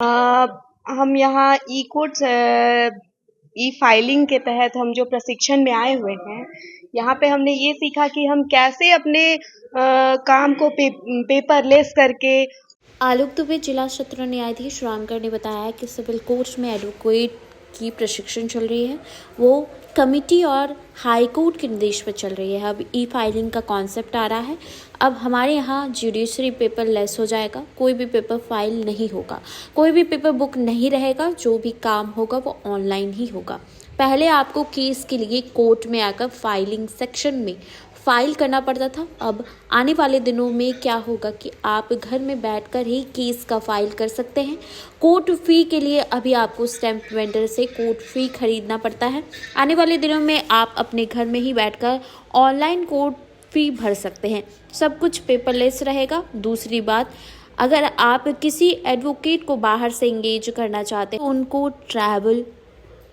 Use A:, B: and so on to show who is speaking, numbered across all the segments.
A: अ, हम यहाँ ई कोर्ट्स ई फाइलिंग के तहत हम जो प्रशिक्षण में आए हुए हैं, यहाँ पे हमने ये सीखा कि हम कैसे अपने काम को पेपरलेस करके।
B: आलोक दुबे जिला सत्र न्यायाधीश रामगढ़ ने बताया कि सिविल कोर्ट्स में एडवोकेट की प्रशिक्षण चल रही है, वो कमिटी और हाई कोर्ट के निर्देश पर चल रही है। अब ई फाइलिंग का कॉन्सेप्ट आ रहा है। अब हमारे यहाँ जुडिशरी पेपर लेस हो जाएगा, कोई भी पेपर फाइल नहीं होगा, कोई भी पेपर बुक नहीं रहेगा, जो भी काम होगा वो ऑनलाइन ही होगा। पहले आपको केस के लिए कोर्ट में आकर फाइलिंग सेक्शन में फाइल करना पड़ता था। अब आने वाले दिनों में क्या होगा कि आप घर में बैठकर ही केस का फाइल कर सकते हैं। कोर्ट फी के लिए अभी आपको स्टैम्प वेंडर से कोर्ट फी खरीदना पड़ता है। आने वाले दिनों में आप अपने घर में ही बैठकर ऑनलाइन कोर्ट फी भर सकते हैं। सब कुछ पेपरलेस रहेगा। दूसरी बात, अगर आप किसी एडवोकेट को बाहर से एंगेज करना चाहते हैं तो उनको ट्रैवल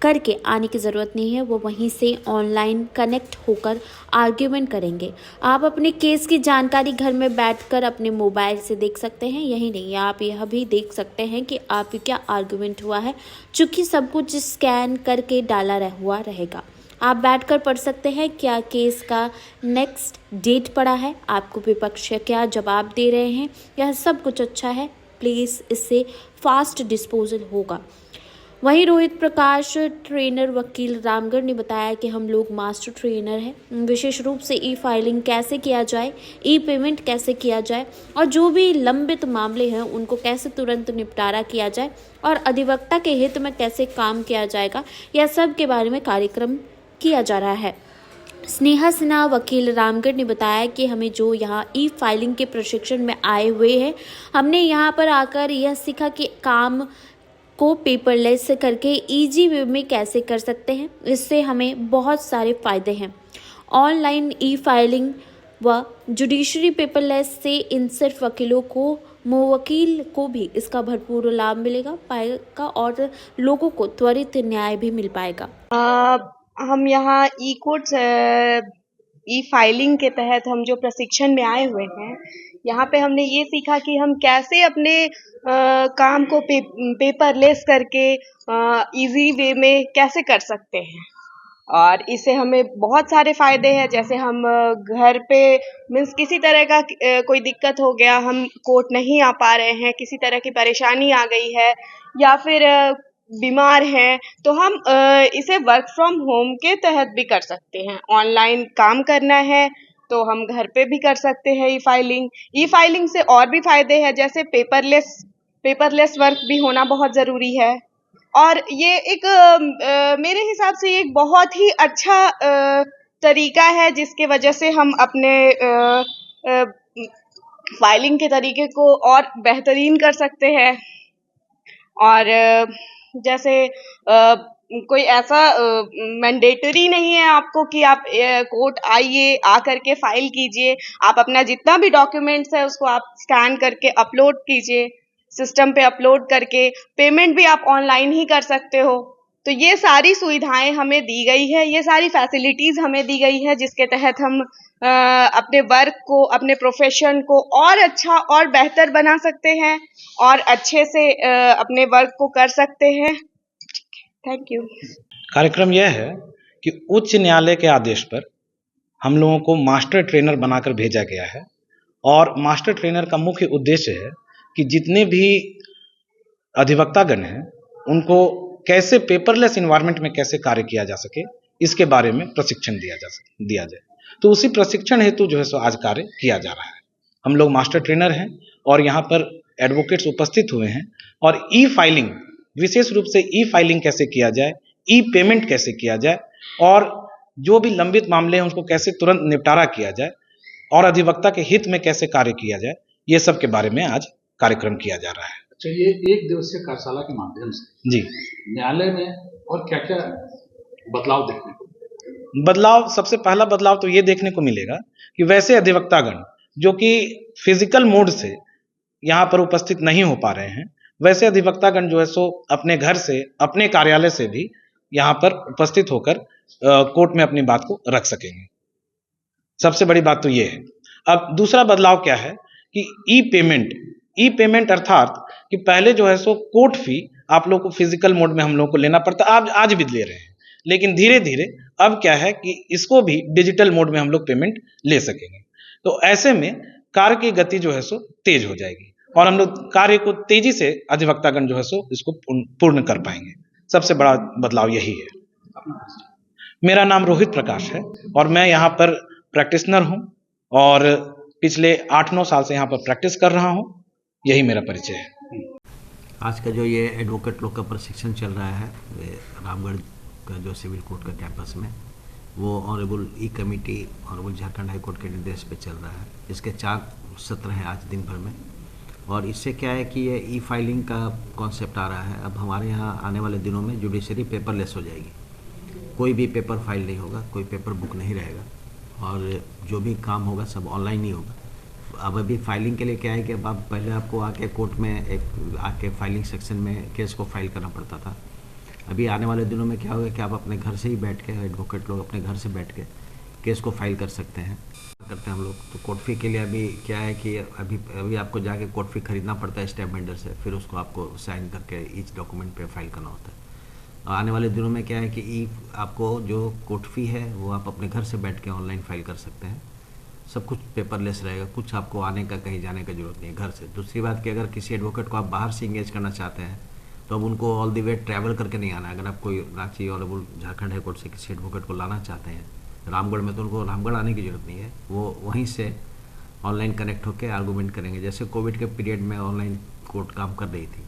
B: करके आने की ज़रूरत नहीं है, वो वहीं से ऑनलाइन कनेक्ट होकर आर्ग्यूमेंट करेंगे। आप अपने केस की जानकारी घर में बैठकर अपने मोबाइल से देख सकते हैं। यही नहीं, आप यह भी देख सकते हैं कि आप क्या आर्ग्यूमेंट हुआ है, चूँकि सब कुछ स्कैन करके डाला हुआ रहेगा। आप बैठकर पढ़ सकते हैं क्या केस का नेक्स्ट डेट पड़ा है, आपको विपक्ष क्या जवाब दे रहे हैं। यह सब कुछ अच्छा है, प्लीज़ इससे फास्ट डिस्पोजल होगा। वहीं रोहित प्रकाश ट्रेनर वकील रामगढ़ ने बताया कि हम लोग मास्टर ट्रेनर हैं, विशेष रूप से ई फाइलिंग कैसे किया जाए, ई पेमेंट कैसे किया जाए और जो भी लंबित मामले हैं उनको कैसे तुरंत निपटारा किया जाए और अधिवक्ता के हित में कैसे काम किया जाएगा, यह सब के बारे में कार्यक्रम किया जा रहा है। स्नेहा सिन्हा वकील रामगढ़ ने बताया कि हमें जो यहाँ ई फाइलिंग के प्रशिक्षण में आए हुए हैं, हमने यहाँ पर आकर यह सीखा कि काम को पेपरलेस करके इजी वे में कैसे कर सकते हैं। इससे हमें बहुत सारे फायदे हैं। ऑनलाइन ई फाइलिंग व जुडिशरी पेपरलेस से इन सिर्फ वकीलों को मुवक्किल को भी इसका भरपूर लाभ पाएगा और लोगों को त्वरित न्याय भी मिल पाएगा।
A: हम यहाँ ई कोर्ट्स ई फाइलिंग के तहत हम जो प्रशिक्षण में आए हुए हैं, यहाँ पे हमने ये सीखा कि हम कैसे अपने काम को पेपरलेस करके इजी वे में कैसे कर सकते हैं। और इससे हमें बहुत सारे फायदे हैं, जैसे हम घर पे मीन्स किसी तरह का कोई दिक्कत हो गया, हम कोर्ट नहीं आ पा रहे हैं, किसी तरह की परेशानी आ गई है या फिर बीमार हैं, तो हम इसे वर्क फ्रॉम होम के तहत भी कर सकते हैं। ऑनलाइन काम करना है तो हम घर पे भी कर सकते हैं ई फाइलिंग से और भी फायदे हैं, जैसे पेपरलेस वर्क भी होना बहुत ज़रूरी है। और ये एक मेरे हिसाब से एक बहुत ही अच्छा तरीका है, जिसके वजह से हम अपने फाइलिंग के तरीके को और बेहतरीन कर सकते हैं। और जैसे कोई ऐसा मैंडेटरी नहीं है आपको कि आप कोर्ट आइए, आ करके फाइल कीजिए। आप अपना जितना भी डॉक्यूमेंट्स है उसको आप स्कैन करके अपलोड कीजिए, सिस्टम पे अपलोड करके पेमेंट भी आप ऑनलाइन ही कर सकते हो। तो ये सारी सुविधाएं हमें दी गई है, ये सारी फैसिलिटीज़ हमें दी गई है, जिसके तहत हम अपने वर्क को, अपने प्रोफेशन को और अच्छा और बेहतर बना सकते हैं और अच्छे से अपने वर्क को कर सकते हैं। Thank you.
C: कार्यक्रम यह है कि उच्च न्यायालय के आदेश पर हम लोगों को मास्टर ट्रेनर बनाकर भेजा गया है और मास्टर ट्रेनर का मुख्य उद्देश्य है कि जितने भी अधिवक्तागण हैं उनको कैसे पेपरलेस इन्वायरमेंट में कैसे कार्य किया जा सके, इसके बारे में प्रशिक्षण दिया जाए। तो उसी प्रशिक्षण हेतु जो है सो आज कार्य किया जा रहा है। हम लोग मास्टर ट्रेनर हैं और यहाँ पर एडवोकेट्स उपस्थित हुए हैं और ई फाइलिंग, विशेष रूप से ई फाइलिंग कैसे किया जाए, ई पेमेंट कैसे किया जाए और जो भी लंबित मामले हैं उसको कैसे तुरंत निपटारा किया जाए और अधिवक्ता के हित में कैसे कार्य किया जाए, ये सब के बारे में आज कार्यक्रम किया जा रहा है।
D: अच्छा, ये एक दिवसीय कार्यशाला के माध्यम से
C: जी
D: न्यायालय में और क्या क्या बदलाव देखने को?
C: बदलाव, सबसे पहला बदलाव तो ये देखने को मिलेगा कि वैसे अधिवक्तागण जो कि फिजिकल मोड से यहाँ पर उपस्थित नहीं हो पा रहे हैं, वैसे अधिवक्तागण जो है सो अपने घर से, अपने कार्यालय से भी यहाँ पर उपस्थित होकर कोर्ट में अपनी बात को रख सकेंगे। सबसे बड़ी बात तो ये है। अब दूसरा बदलाव क्या है कि ई पेमेंट ई पेमेंट अर्थात कि पहले जो है सो कोर्ट फी आप लोग को फिजिकल मोड में हम लोग को लेना पड़ता, आप आज भी ले रहे हैं, लेकिन धीरे धीरे अब क्या है कि इसको भी डिजिटल मोड में हम लोग पेमेंट ले सकेंगे। तो ऐसे में कार्य की गति जो है सो तेज हो जाएगी और हम लोग कार्य को तेजी से अधिवक्तागण जो है सो इसको पूर्ण कर पाएंगे। सबसे बड़ा बदलाव यही है। मेरा नाम रोहित प्रकाश है और मैं यहाँ पर प्रैक्टिशनर हूँ और पिछले 8-9 साल से यहाँ पर प्रैक्टिस कर रहा हूँ। यही मेरा परिचय है।
E: आज का जो ये एडवोकेट लोग का प्रशिक्षण चल रहा है रामगढ़ का जो सिविल कोर्ट का कैंपस में, वो ऑनरेबल ई committee honourable Jharkhand high court के निर्देश पे चल रहा है। इसके 4 सत्र हैं आज दिन भर में और इससे क्या है कि ये ई फाइलिंग का कॉन्सेप्ट आ रहा है। अब हमारे यहाँ आने वाले दिनों में जुडिशरी पेपरलेस हो जाएगी, कोई भी पेपर फाइल नहीं होगा, कोई पेपर बुक नहीं रहेगा और जो भी काम होगा सब ऑनलाइन ही होगा। अब अभी फाइलिंग के लिए क्या है कि अब आप पहले आपको आके कोर्ट में आके फाइलिंग सेक्शन में केस को फाइल करना पड़ता था। अभी आने वाले दिनों में क्या होगा कि आप अपने घर से ही बैठ के, एडवोकेट लोग अपने घर से बैठ के केस को फाइल कर सकते हैं हम लोग। तो कोर्ट फी के लिए अभी क्या है कि अभी आपको जाके कोर्ट फी खरीदना पड़ता है स्टैम्प वेंडर से, फिर उसको आपको साइन करके ईच डॉक्यूमेंट पे फाइल करना होता है। आने वाले दिनों में क्या है कि आपको जो कोर्ट फी है वो आप अपने घर से बैठ के ऑनलाइन फाइल कर सकते हैं। सब कुछ पेपरलेस रहेगा, कुछ आपको आने का कहीं जाने का जरूरत नहीं है घर से। दूसरी बात कि अगर किसी एडवोकेट को आप बाहर से इंगेज करना चाहते हैं तो अब उनको ऑल द वे ट्रैवल करके नहीं आना है। अगर आप कोई Ranchi honourable Jharkhand high court से किसी एडवोकेट को लाना चाहते हैं रामगढ़ में, तो उनको रामगढ़ आने की जरूरत नहीं है, वो वहीं से ऑनलाइन कनेक्ट होकर आर्गूमेंट करेंगे। जैसे कोविड के पीरियड में ऑनलाइन कोर्ट काम कर रही थी,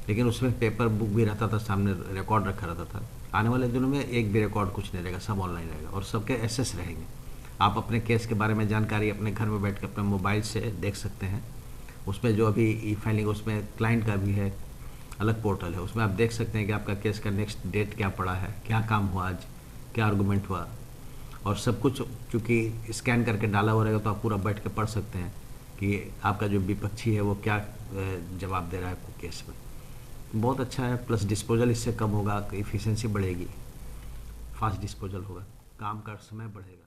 E: लेकिन उसमें पेपर बुक भी रहता था, सामने रिकॉर्ड रखा रहता था। आने वाले दिनों में एक भी रिकॉर्ड कुछ नहीं रहेगा, सब ऑनलाइन रहेगा और सबके एसेस रहेंगे। आप अपने केस के बारे में जानकारी अपने घर में बैठ के अपने मोबाइल से देख सकते हैं। उसमें जो अभी ई फाइलिंग, उसमें क्लाइंट का भी है अलग पोर्टल है, उसमें आप देख सकते हैं कि आपका केस का नेक्स्ट डेट क्या पड़ा है, क्या काम हुआ आज, क्या आर्गूमेंट हुआ और सब कुछ चूँकि स्कैन करके डाला हुआ रहेगा तो आप पूरा बैठ के पढ़ सकते हैं कि आपका जो विपक्षी है वो क्या जवाब दे रहा है आपको केस में। बहुत अच्छा है, प्लस डिस्पोजल इससे कम होगा, इफ़िशिएंसी बढ़ेगी, फास्ट डिस्पोजल होगा, काम का समय बढ़ेगा।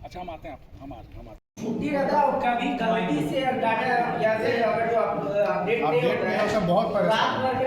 D: अच्छा हम आते हैं, हम आते हैं।
F: छुट्टी रहता है और कभी गलती से डाटा या से अगर जो अपडेट नहीं होता है,
G: बहुत परेशान।